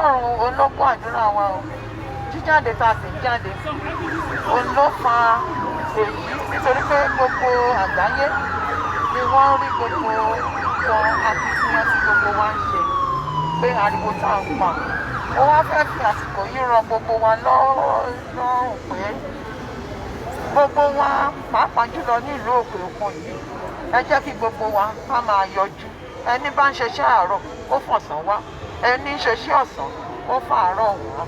Ọlọ́run ológun àdúrà wa o jíjáde tá a sì ń jáde òun ló fa èyí nítorí pé gbogbo àgbáyé ni wọ́n rí gbogbo nǹkan akitiyan tí gbogbo wa ń ṣe pé ariwo tá a ń pa ó wá fẹ́ fi àsìkò yìí ràn gbogbo wa lọ́rùn pé gbogbo wa pàápàá jùlọ ní ìlú òkè òkun yìí ẹ jẹ́ kí gbogbo wa ká máa yọjú ẹni bá ń ṣiṣẹ́ àárọ̀ ó fọ̀sán wá ẹni ń ṣiṣẹ́ ọ̀sán ó fàárọ̀ wá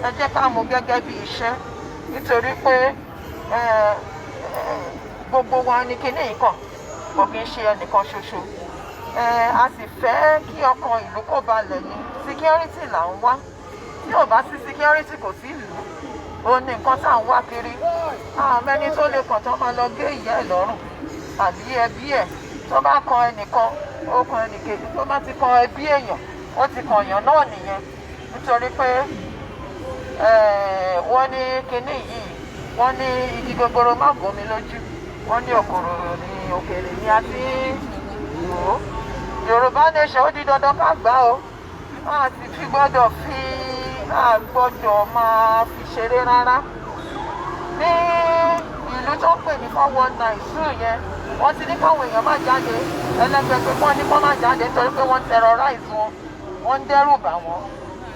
ẹ jẹ́ ká mú gẹ́gẹ́ bí iṣẹ́ nítorí pé gbogbo wa ní kíní yìí kàn kò kí ń ṣe ẹnìkan ṣoṣo a sì fẹ́ kí ọkàn ìlú kó balẹ̀ ní security là ń wá tí ò bá sí security kò sí ìlú òun ní nǹkan tá à ń wá kiri àmẹ́ni tó lè kàn tó máa lọ gé ìyá ẹ̀ lọ́rùn tàbí ẹbí ẹ̀ tó bá kan ẹnìkan ó kan ẹnìkejì tó bá ti kan ẹbí èèyàn ó ti kan èèyàn náà nìyẹn nítorí pé wọ́n ní kinní yìí wọ́n ní igi gogoro má gómi lójú wọ́n ní òkòrò ní òkèèrè ní àti ìlú Yorùbá nation ó di dandan ká gbà ó a ti fi gbọ́dọ̀ fi àgbọ́dọ̀ máa fi ṣeré rárá ní ìlú tó ń pè ní 419 sùn yẹn wọ́n ti ní káwọn èèyàn má jáde ẹlẹ́gbẹ̀gbẹ̀ wọ́n ní kó má jáde nítorí pé wọ́n terrorize wọn wọ́n ń dẹ́rù bà wọ́n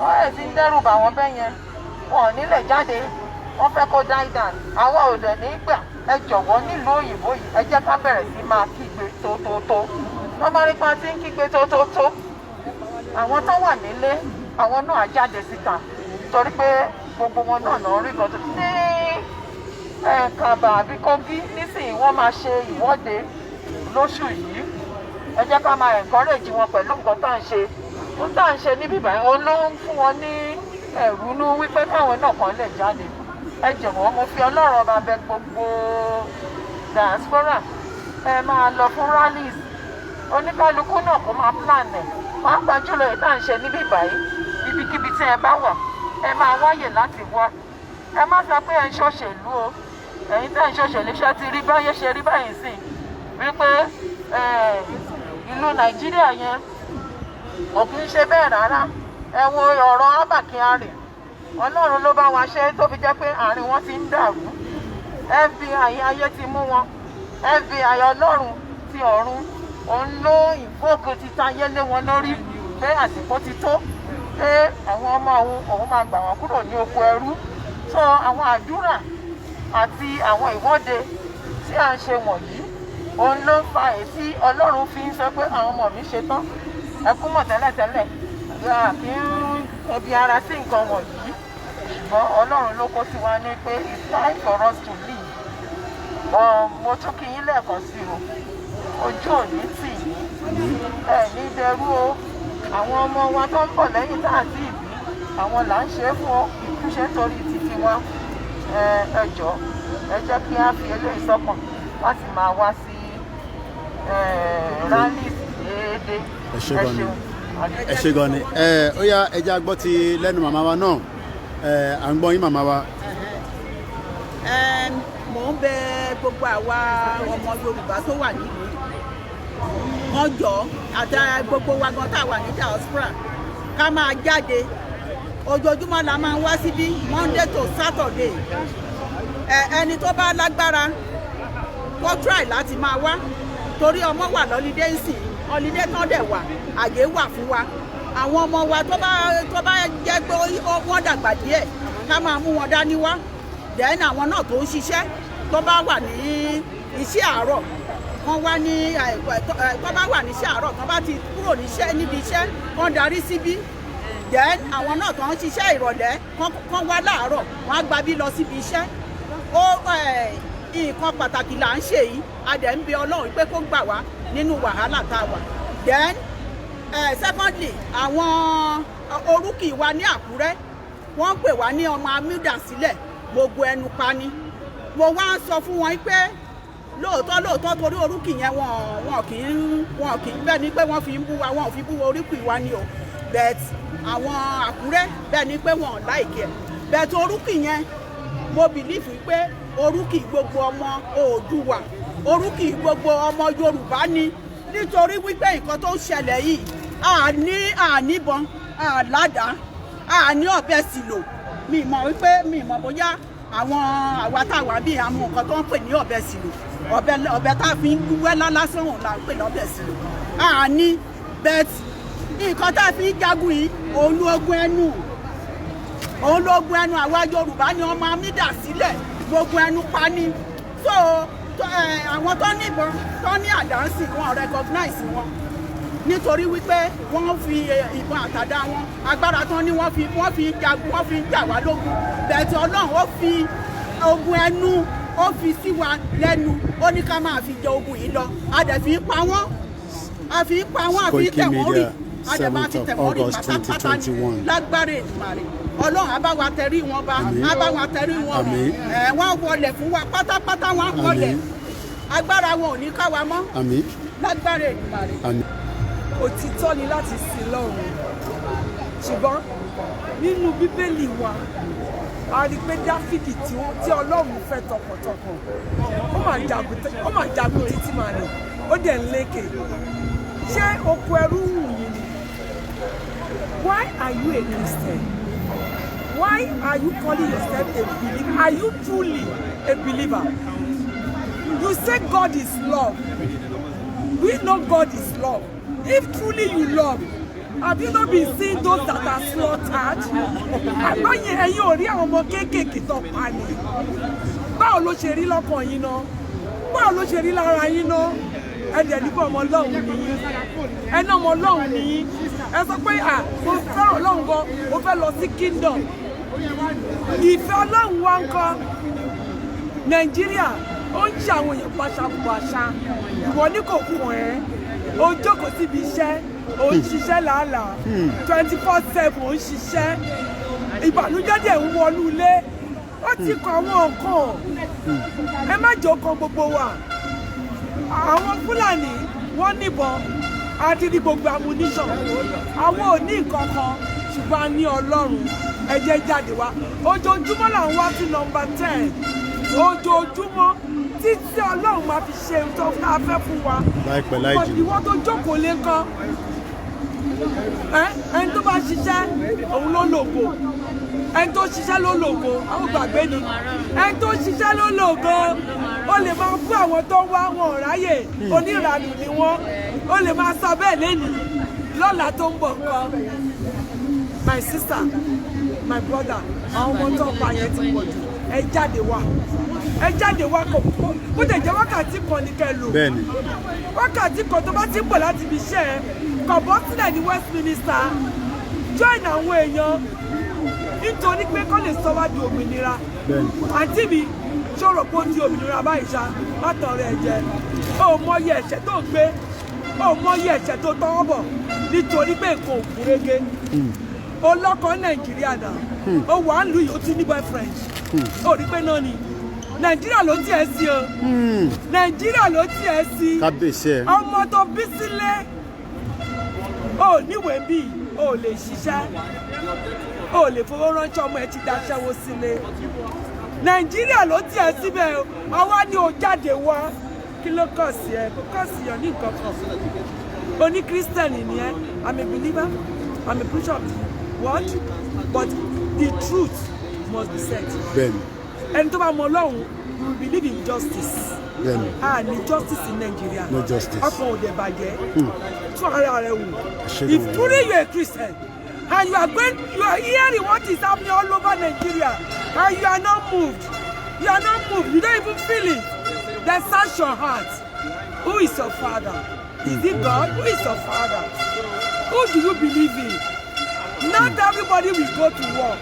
wọ́n ẹ̀ sì ń dẹ́rù bà wọ́n bẹ́ẹ̀ yẹn wọn ò nílẹ̀ jáde wọ́n fẹ́ kó die down àwa ò dẹ̀ ní gbà ẹ jọ̀wọ́ nílùú òyìnbó yìí ẹ jẹ́ ká bẹ̀rẹ̀ sí máa kígbe tótótó wọ́n bá rí pa tí ń kígbe tótótó àwọn tó wà nílé àwọn náà á jáde síta torí pé gbogbo wọn náà náà rí nǹkan tó ní Kàbà àbí Kogi nísìnyí wọ́n máa ṣe ìwọ́de lóṣù yìí ẹ jẹ́ ká máa encourage wọn pẹ̀lú nǹkan tá à ń ṣe ohun tá à ń ṣe níbí báyìí òun ló ń fún wọn ní ẹ̀rúnú wípé káwọn náà kàn lè jáde ẹ jọ̀wọ́ mo fi Ọlọ́run ọba bẹ̀ gbogbo diaspora ẹ máa lọ fún rallies oníkálukú náà kó máa plan ẹ̀ pàápàá jùlọ èyí tá à ń ṣe níbí báyìí ibikíbi tí ẹ bá wà ẹ máa wáyè láti wá ẹ má sọ pé ẹ ń ṣòṣèlú o ẹ̀yin tẹ́ ń ṣòṣèlú ṣe ti rí báyé ṣe rí báyìí sí wípé ìlú Nàìjíríà yẹn kò kí ń ṣe bẹ́ẹ̀ rárá ẹ wo ọ̀rọ̀ Abba Kyari Ọlọ́run ló bá wa ṣe tó fi jẹ́ pé àárín wọn ti ń dàrú FBI ayé ti mú wọn FBI Ọlọ́run ti ọ̀run òun ló ìfóògùn ti tayé lé wọn lórí pé àsìkò ti tó pé àwọn ọmọ òun máa gbà wọn kúrò ní oko ẹrú sọ àwọn àdúrà àti àwọn ìwọ́de tí à ń ṣe wọ̀nyí òun ló ń fa èyí tí Ọlọ́run fi ń sọ pé àwọn ọmọ mi ṣe tán ẹkún mọ̀ tẹ́lẹ̀tẹ́lẹ̀ kí ń ẹbi ara sí nǹkan wọ̀nyí ṣùgbọ́n Ọlọ́run ló kó sí wa ní pé it's time for us to leave mo tún kí yín lẹ́ẹ̀kan sí o ojú òní tì yín ẹ̀ ní dẹrú o àwọn ọmọ wa tó ń bọ̀ lẹ́yìn tá àti ìbí àwọn là ń ṣe é fún ìkúṣẹ́ torí títí wa ẹ jọ̀ọ́ ẹ jẹ́ kí á fi eléyìí sọ́kàn láti máa wá sí rallies déédéé ẹ ṣeun. ẹ ṣe gan ni ó yá ẹ jẹ́ agbọ́ ti lẹ́nu màmá wa náà à ń gbọ́ yín màmá wa. mò ń bẹ gbogbo àwa ọmọ Yorùbá tó wà nílùú wọn jọ àti gbogbo wa gan tá a wà ní diaspora ká máa jáde ojoojúmọ́ la máa ń wá síbí Monday to Saturday ẹni tó bá lágbára kó try láti máa wá torí ọmọ wà lọ́lídé ńsìn ọlídé tán dẹ̀ wà àyè wà fún wa àwọn ọmọ wa tó bá jẹ́ pé wọ́n dàgbà díẹ̀ ká máa mú wọn dání wá then àwọn náà tó ń ṣiṣẹ́ tó bá wà ní iṣẹ́ àárọ̀ wọ́n wá ní tó bá wà ní iṣẹ́ àárọ̀ tó bá ti kúrò níbi iṣẹ́ wọ́n darí síbí then àwọn náà tó ń ṣiṣẹ́ ìrọ̀lẹ́ kán wá láàárọ̀ wọ́n á gbabí lọ síbi iṣẹ́ nǹkan pàtàkì là ń ṣe yìí a dẹ̀ ń bẹ Ọlọ́run pé kó gbà wá nínú wàhálà tá a wà then secondly àwọn orúkì wa ní Àkúrẹ́ wọ́n pè wá ní ọmọ amúdà sílẹ̀ gbogbo ẹnu pani mo wá ń sọ fún wọn pé lóòótọ́ torí orúkì yẹn wọn kì í bẹ́ẹ̀ ni pé wọ́n fi ń bú wa wọn ò fi bú orúkì wa ni o but àwọn Àkúrẹ́ bẹ́ẹ̀ ni pé wọn ò láìkẹ́ but orúkì yẹn mo bìlífù pé orúkì gbogbo ọmọ Oòduà orúkì gbogbo ọmọ Yorùbá ni nítorí wípé nǹkan tó ń ṣẹlẹ̀ yìí àníbọn àládàá àní ọ̀bẹ sì lò mi mọ̀ bóyá àwọn àwa táwa bíi àwọn nǹkan tó ń pè ní ọ̀bẹ sì lò ọ̀bẹ tá a fi ń wẹ́ lásán òun là ń pè ní ọ̀bẹ sì lò àní bẹ́ẹ̀tì nǹkan tá a fi ń jagun yìí òun ló ogun ẹnu àwa Yorùbá ni wọ́n máa mídà sílẹ̀ gbogbo ẹnu pa ni so àwọn tó ní ìbọn tó ní àdánsì wọn recognize wọn nítorí wípé wọ́n fi ìbọn àtàdá wọn agbára tán ni wọ́n fi ń jagun wọ́n fi ń jà wá lógun bẹ̀tẹ̀ Ọlọ́run ó fi ogun ẹnu ó fi sí wa lẹ́nu ó ní ká máa fi jẹ ogun yìí lọ a dẹ̀ fi ń pa wọ́n a fi ń pa wọ́n a fi ń tẹ̀ wọ́n rí a dẹ̀ máa fi tẹ̀ wọ́n rí pátápátá ní lágbára Èdùmàrè Ọlọ́run á bá wa tẹrí wọn bá á bá wa tẹrí wọn wọ́n wọlé fún wa pátápátá wọ́n wọlé agbára wọn ò ní ká wa mọ́ lágbára Èdùmàrè. Òtítọ́ ni láti sin lọ́run ṣùgbọ́n nínú Bíbélì wa a rí pé Dáfídì tí Ọlọ́run fẹ́ tọkàntọkàn ó mà jagun títí màá nì ó dẹ̀ ń lékè ṣé oko ẹrú wù yín ni? Why are you a Christian? Why are you calling yourself a believer? Are you truly a believer? You say God is love. We know God is love. If truly you love, have you not been seeing those that are slaughtered? Àgbáyé ẹ̀yin ò rí àwọn ọmọ kéékèèké tó pa ni. Báwo ló ṣe rí lọ́kàn yín náà? Báwo ló ṣe rí lára yín náà? Ẹ dẹ̀ nípa ọmọ Ọlọ́run nìyí. Ẹ náà ọmọ Ọlọ́run nìyí. Ẹ sọ pé mo fẹ́ràn Ọlọ́run gan, mo fẹ́ lọ sí kingdom. Ìfẹ́ Ọlọ́run wa ń kọ́. Nàìjíríà ó ń ṣe àwọn èèyàn pàṣàpàṣà. Ìwọ ní kò kún ẹ́. Ó jókòó síbi iṣẹ́, ó ń ṣiṣẹ́ làálàá 24/7 ó ń ṣiṣẹ́ ìbànújẹ́ dẹ̀ ń wọnú ilé ó ti kọ àwọn nǹkan ẹ má jọ kan gbogbo wa àwọn Fúlàní wọ́n níbọn àti ní gbogbo ammunition àwọn ò ní nǹkan kan ṣùgbọ́n a ní Ọlọ́run ẹ jẹ́ jáde wá ojoojúmọ́ là ń wá sí nọ́mbà 10 ojoojúmọ́ títí Ọlọ́run máa fi ṣe tó ká fẹ́ fún wa ìwọ tó jókòó lé kan ẹni tó bá ṣiṣẹ́ òun ló lògo ẹni tó ṣiṣẹ́ ló lògo àwọn gbàgbé ni ẹni tó ṣiṣẹ́ ló lògo ó lè máa fún àwọn tó wá wọn ò ráyè oníranù ni wọ́n ó lè máa sọ bẹ́ẹ̀ lẹ́nìí lọ́la tó ń bọ̀ kan my sister my brother àwọn ọmọ tó ń pa yẹn ti pọ̀ jù ẹ jáde wá kò ó lè jẹ́ wákàtí kan ní kẹ́ lò wákàtí kan tó bá ti ń bọ̀ láti ibi iṣẹ́ ẹ kọ̀ bọ́ sílẹ̀ ní Westminster join àwọn èèyàn nítorí pé kọ́ lè sọ wá di òmìnira àǹtí mi ṣòro pé ó di òmìnira báyìí ṣá látọ̀ rẹ̀ jẹ́ ó mọyì ẹ̀ṣẹ̀ tó gbé ó mọyì ẹ̀ṣẹ̀ tó tọwọ́ bọ̀ nítorí pé nǹkan ò kúrégé olọ́kọ Nàìjíríà náà ó wà á lù yìí ó ti ní boyfriend ó rí pé náà ni Nàìjíríà ló tiẹ̀ sí o Nàìjíríà ló tiẹ̀ sí ọmọ tó bí sílé ó níwèé bíi ó lè ṣiṣẹ́ ó lè fowó ránṣẹ́ ọmọ ẹ ti daṣẹ́wó sílé Nàìjíríà ló tiẹ̀ síbẹ̀ àwa ni ó jáde wá kí ló kọ̀ sí ẹ kó kọ̀ sí ọ ní nǹkan kan oní Christian ni ẹ I'm a believer I'm a preacher of the word but the truth must be said. ẹni tó bá mọ Ọlọ́run we believe in justice. ní justice in Nigeria. No justice. ọkàn òde bàjẹ́ tún ara rẹ wò. If truly you are a Christian and you are hearing what is happening all over Nigeria and you are not moved you don't even feel it then search your heart. Who is your father? Is it God? Who is your father? Who do you believe in? Not everybody will go to war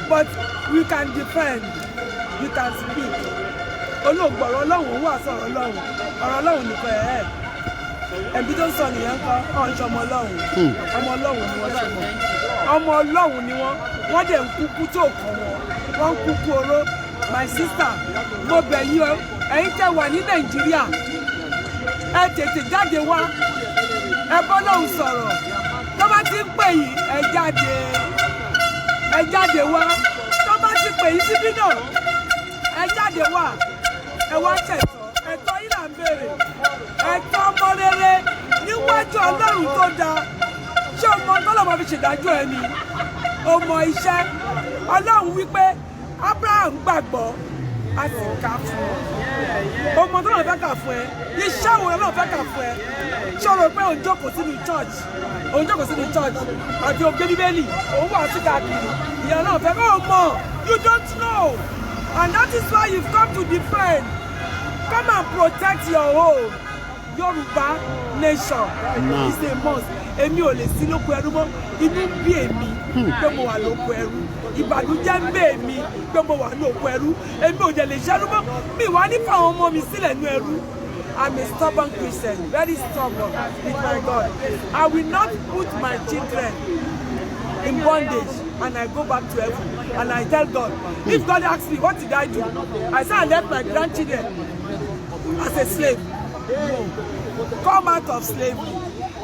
but you can defend you can speak. Olóògbọ̀rọ̀ Ọlọ́run wà sọ̀rọ̀ Ọlọ́run ọ̀rọ̀ Ọlọ́run nìkan ẹ̀bí tó ń sọ nìyẹn kọ́ ọ̀nṣọ́ ọmọ Ọlọ́run ọmọ Ọlọ́run ni wọ́n ṣe mọ́ ọmọ Ọlọ́run ni wọ́n dẹ̀ ń kúkú tó kàn wọ́n ń kúkú oró. My sister mo bẹ̀ yín o ẹ̀yin tẹ́ wà ní Nàìjíríà ẹ tètè jáde wá ẹ bọ́ lóhùn sọ̀rọ̀ tó bá ti ń pè yín ẹ jáde wá tó bá ti pè yín síbí náà ẹ jáde wá ẹ wá ṣẹ̀tọ́ ẹ̀tọ́ yìí là ń béèrè ẹ̀tọ́ ọmọ rere níwájú Ọlọ́run tó dáa ṣé ọmọ tọ́lọ̀ máa fi ṣèdájọ́ ẹ ni ó mọ iṣẹ́. Ọlọ́run wípé Abraham gbàgbọ́ a sì kà fún ọ. Ọmọ tó lọ fẹ́ kà fún ẹ, iṣẹ́ wo lọ́nà fẹ́ kà fún ẹ? Ṣé o rò pé òun jókòó sínú church? Òun jókòó sínú church àti ògbé bíbélì, òun wà sí káàkiri. Ìyá náà fẹ́ kó o mọ̀, you don't know. And that is why you've come to defend. Come and protect your home. Yorùbá nation is a must. Èmi ò lè sí lóko ẹrú mọ́, inú bí èmi pé mo wà lóko ẹrú. Ìbànújẹ́ ń bẹ èmi pé mo wà lóko ẹrú. Èmi ò dẹ̀ lè ṣẹ́rú mọ́, mi wá ní fáwọn ọmọ mi sílẹ̀ nú ẹrú. I'm a stubborn Christian, very stubborn with my God. I will not put my children in bondage and I go back to heaven and I tell God, if God asks me, what did I do? I say I left my grandchildren as a slave. No. Come out of slavery.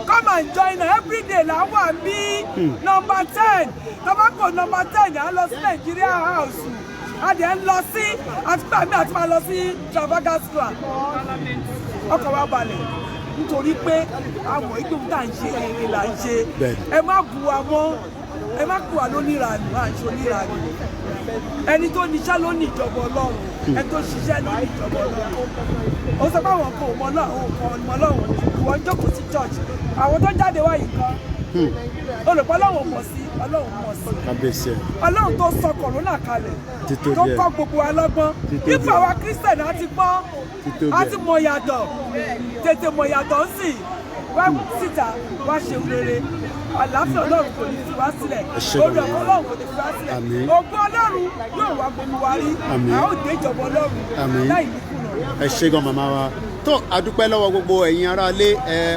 Come and join us every day. Now one be number 10. Number 10. I lost Nigeria house. And then lost see. I lost see Trafalgar Square. Ọkọ̀ wa balẹ̀. Nítorí pé àwọn ìgbóhùn tá à ń ṣe èrè là ń ṣe. Ẹ má bu wa mọ́. Ẹ má kú wa lóníranù. À ń ṣe oníranù. Ẹni tó níṣẹ́ ló ní ìjọba Ọlọ́run. Ẹni tó ṣiṣẹ́ ló ní ìjọba Ọlọ́run. Ó sọ pé àwọn kan ò mọ Ọlọ́run, kan mọ Ọlọ́run. Ìwọ ń jókòó sí church. Àwọn tó jáde wá yìí kan. Olùpọ̀ Ọlọ́run mọ̀ sí, Ọlọ́run mọ̀ sí. Kábíyèsí. Ọlọ́run tó sọ kòrónà kalẹ̀. Tó kọ́ gbogbo wa lọ́gbọ́n. Nípa àwa Christian á ti gbọ́n. Á ti mọ ìyàtọ̀. Tètè mọ ìyàtọ̀ ń sìn. Wá síta, wá ṣe rere. Àlàáfíà Ọlọ́run kò ní fi wá sílẹ̀. Orí ọ̀pọ̀ Ọlọ́run kò ní fi wá sílẹ̀. Ògo Ọlọ́run yóò wá gbogbo wa rí. A ó dé ìjọba Ọlọ́run láì ní kùnà. Ẹ ṣé gan màmá wa. Tó adúpẹ́ lọ́wọ́ gbogbo ẹ̀yin aráalé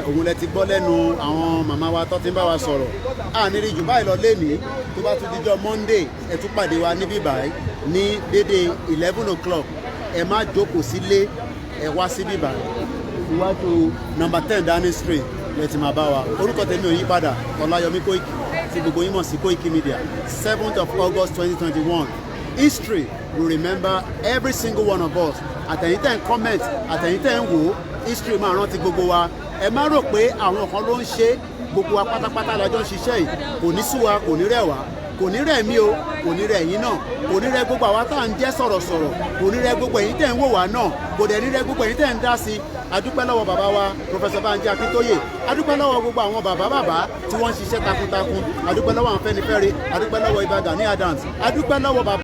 òun lẹ ti gbọ́ lẹ́nu àwọn màmá wa tó ti ń bá wa sọ̀rọ̀. Àníri jù báyìí lọ lénìí tó bá tún dijọ́ Monday ẹ tún pàdé wa níbí báyìí ní dédé 11 o'clock. Ẹ má jókòó sílé ẹ wá síbí báyìí. Iwájú number 10 Downing Street lẹ ti máa bá wa. Orúkọ tèmi ò yí padà, Ọláyọmí Kóìkì tí gbogbo yín mọ̀ sí Kóìkì Media. 7th of August 2021. History will remember every single one of us. Àtẹ̀yìn tẹ̀ ń comment, àtẹ̀yìn tẹ̀ ń wò ó, history máa rántí gbogbo wa. Ẹ má rò pé àwọn kan ló ń ṣe gbogbo wa pátápátá lájọ́ ń ṣiṣẹ́ yìí. Kò ní sú wa, kò ní rẹ̀ wá. Kò ní rẹ̀ mí o, kò ní rẹ̀ yín náà. Kò ní rẹ̀ gbogbo àwa tá à ń jẹ́ sọ̀rọ̀sọ̀rọ̀. Kò ní rẹ̀ gbogbo ẹ̀yin tẹ̀ ń wò wá náà. Kò dẹ̀ ní rẹ̀ gbogbo ẹ̀yin tẹ̀ ń dá sí. Adúpẹ́ lọ́wọ́ bàbá wa Professor Banji Akintoye. Adúpẹ́ lọ́wọ́ gbogbo àwọn bàbá tí wọ́n ń ṣiṣẹ́ takuntakun. Adúpẹ́ lọ́wọ́ àwọn Fẹ́nifẹ́re. Adúpẹ́ lọ́wọ́ Ìbà Gani Adams. Adúpẹ́ lọ́wọ́ bàbá